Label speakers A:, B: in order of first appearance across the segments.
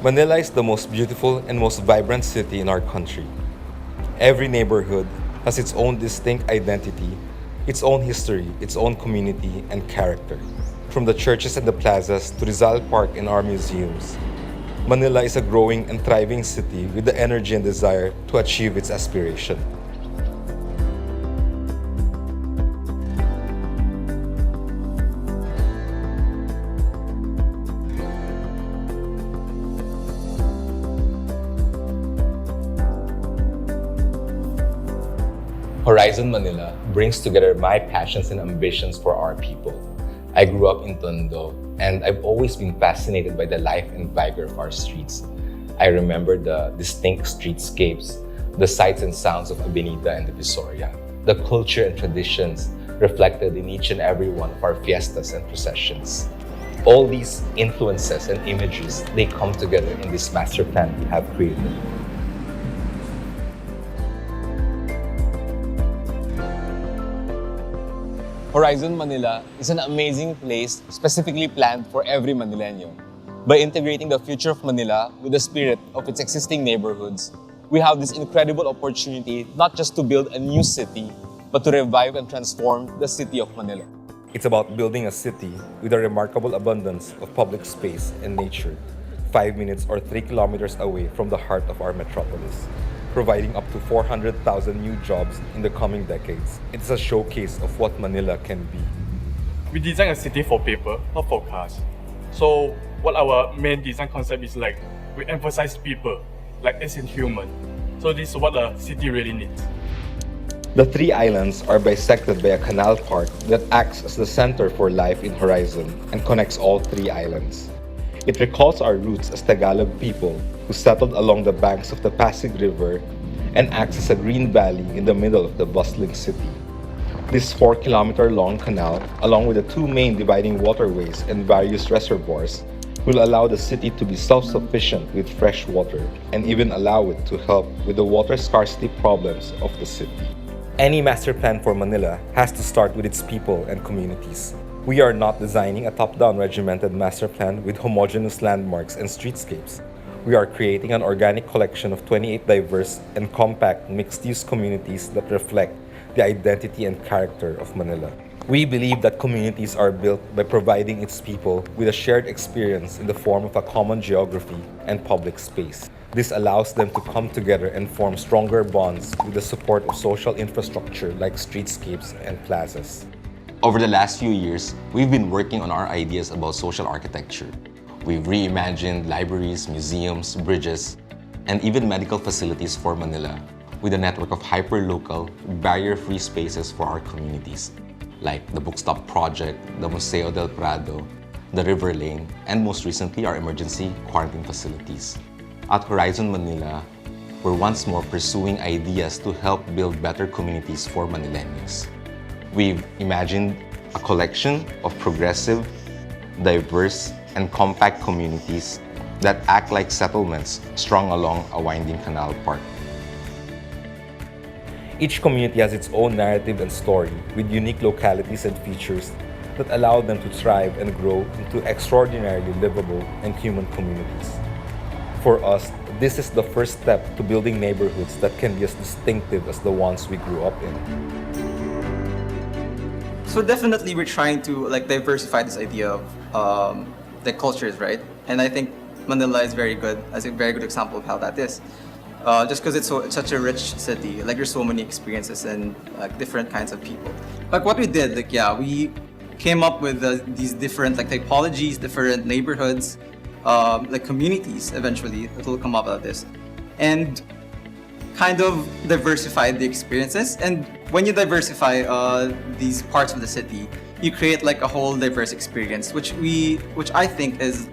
A: Manila is the most beautiful and most vibrant city in our country. Every neighborhood has its own distinct identity, its own history, its own community, and character. From the churches and the plazas to Rizal Park and our museums, Manila is a growing and thriving city with the energy and desire to achieve its aspiration. Horizon Manila brings together my passions and ambitions for our people. I grew up in Tondo, and I've always been fascinated by the life and vigor of our streets. I remember the distinct streetscapes, the sights and sounds of Avenida and the Visoria, the culture and traditions reflected in each and every one of our fiestas and processions. All these influences and images, they come together in this master plan we have created.
B: Horizon Manila is an amazing place specifically planned for every Manileño. By integrating the future of Manila with the spirit of its existing neighborhoods, we have this incredible opportunity not just to build a new city, but to revive and transform the city of Manila.
A: It's about building a city with a remarkable abundance of public space and nature, 5 minutes or 3 kilometers away from the heart of our metropolis, providing up to 400,000 new jobs in the coming decades. It's a showcase of what Manila can be.
C: We design a city for people, not for cars. So what our main design concept is like, we emphasize people, like as in human. So this is what a city really needs.
A: The three islands are bisected by a canal park that acts as the center for life in Horizon and connects all three islands. It recalls our roots as Tagalog people who settled along the banks of the Pasig River and acts as a green valley in the middle of the bustling city. This 4-kilometer long canal, along with the two main dividing waterways and various reservoirs, will allow the city to be self-sufficient with fresh water and even allow it to help with the water scarcity problems of the city. Any master plan for Manila has to start with its people and communities. We are not designing a top-down regimented master plan with homogeneous landmarks and streetscapes. We are creating an organic collection of 28 diverse and compact mixed-use communities that reflect the identity and character of Manila. We believe that communities are built by providing its people with a shared experience in the form of a common geography and public space. This allows them to come together and form stronger bonds with the support of social infrastructure like streetscapes and plazas.
D: Over the last few years, we've been working on our ideas about social architecture. We've reimagined libraries, museums, bridges, and even medical facilities for Manila with a network of hyper-local, barrier-free spaces for our communities, like the Bookstop Project, the Museo del Prado, the River Lane, and most recently, our emergency quarantine facilities. At Horizon Manila, we're once more pursuing ideas to help build better communities for Manileños. We've imagined a collection of progressive, diverse, and compact communities that act like settlements strung along a winding canal park.
A: Each community has its own narrative and story with unique localities and features that allow them to thrive and grow into extraordinarily livable and human communities. For us, this is the first step to building neighborhoods that can be as distinctive as the ones we grew up in.
E: So definitely we're trying to diversify this idea of the cultures, right? And I think Manila is very good, as a very good example of how that is. Just because it's such a rich city, there's so many experiences and different kinds of people. What we did, we came up with these different typologies, different neighborhoods, communities eventually that will come up out of this, and kind of diversify the experiences. And when you diversify these parts of the city, you create a whole diverse experience, which I think is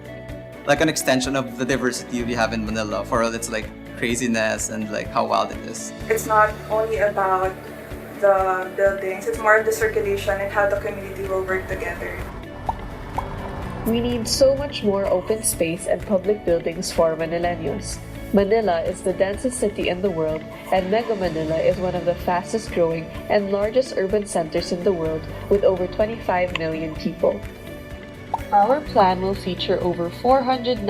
E: an extension of the diversity we have in Manila for all its craziness and how wild it is.
F: It's not only about the buildings, it's more of the circulation and how the community will work together.
G: We need so much more open space and public buildings for Manileños. Manila is the densest city in the world, and Mega Manila is one of the fastest growing and largest urban centers in the world with over 25 million people. Our plan will feature over 419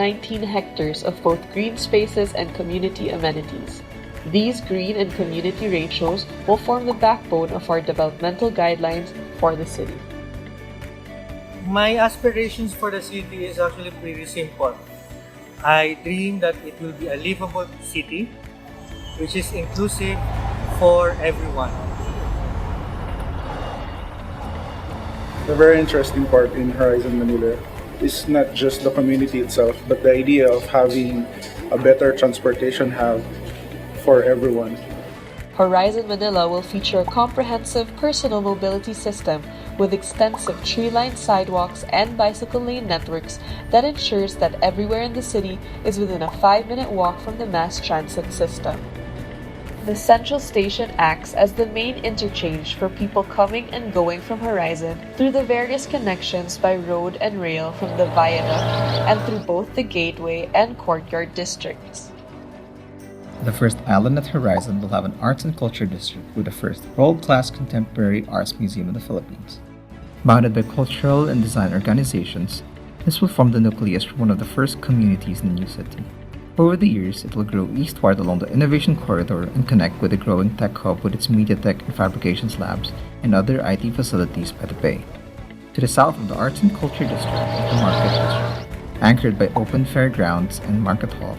G: hectares of both green spaces and community amenities. These green and community ratios will form the backbone of our developmental guidelines for the city.
H: My aspirations for the city is actually pretty simple. I dream that it will be a livable city which is inclusive for everyone.
I: The very interesting part in Horizon Manila is not just the community itself, but the idea of having a better transportation hub for everyone.
G: Horizon Manila will feature a comprehensive personal mobility system with extensive tree-lined sidewalks and bicycle lane networks that ensures that everywhere in the city is within a 5-minute walk from the mass transit system. The central station acts as the main interchange for people coming and going from Horizon through the various connections by road and rail from the viaduct and through both the Gateway and Courtyard districts.
J: The first island at Horizon will have an arts and culture district with the first world-class contemporary arts museum in the Philippines. Bounded by cultural and design organizations, this will form the nucleus for one of the first communities in the new city. Over the years, it will grow eastward along the innovation corridor and connect with the growing tech hub with its MediaTek and fabrications labs and other IT facilities by the bay. To the south of the arts and culture district is the market district, anchored by open fairgrounds and market hall.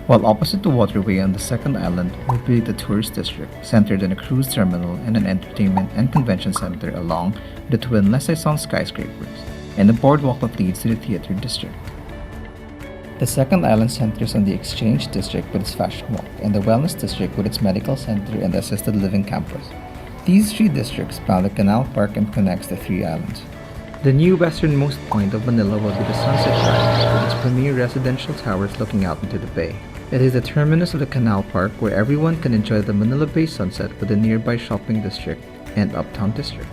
J: While opposite the waterway on the second island will be the tourist district, centered on a cruise terminal and an entertainment and convention center along the twin Renaissance skyscrapers, and a boardwalk that leads to the theater district. The second island centers on the Exchange District with its fashion walk, and the Wellness District with its medical center and the assisted living campus. These three districts bound the Canal Park and connects the three islands. The new westernmost point of Manila will be the Sunset Drive, with its premier residential towers looking out into the bay. It is the terminus of the Canal Park where everyone can enjoy the Manila Bay sunset with the nearby shopping district and Uptown District.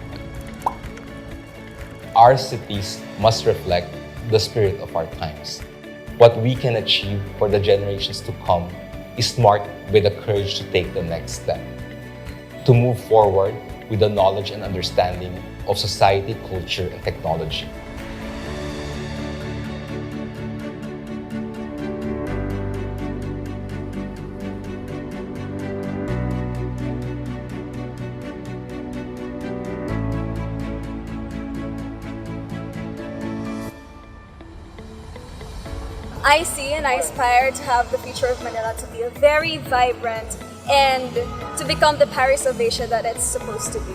D: Our cities must reflect the spirit of our times. What we can achieve for the generations to come is marked with the courage to take the next step, to move forward with the knowledge and understanding of society, culture, and technology.
K: I see and I aspire to have the future of Manila to be a very vibrant and to become the Paris of Asia that it's supposed to be.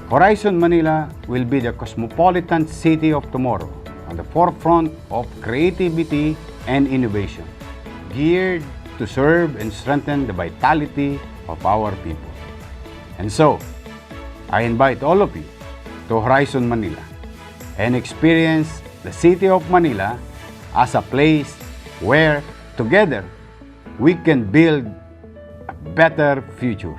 L: Horizon Manila will be the cosmopolitan city of tomorrow, on the forefront of creativity and innovation, geared to serve and strengthen the vitality of our people. And so, I invite all of you to Horizon Manila and experience the city of Manila as a place where together we can build a better future.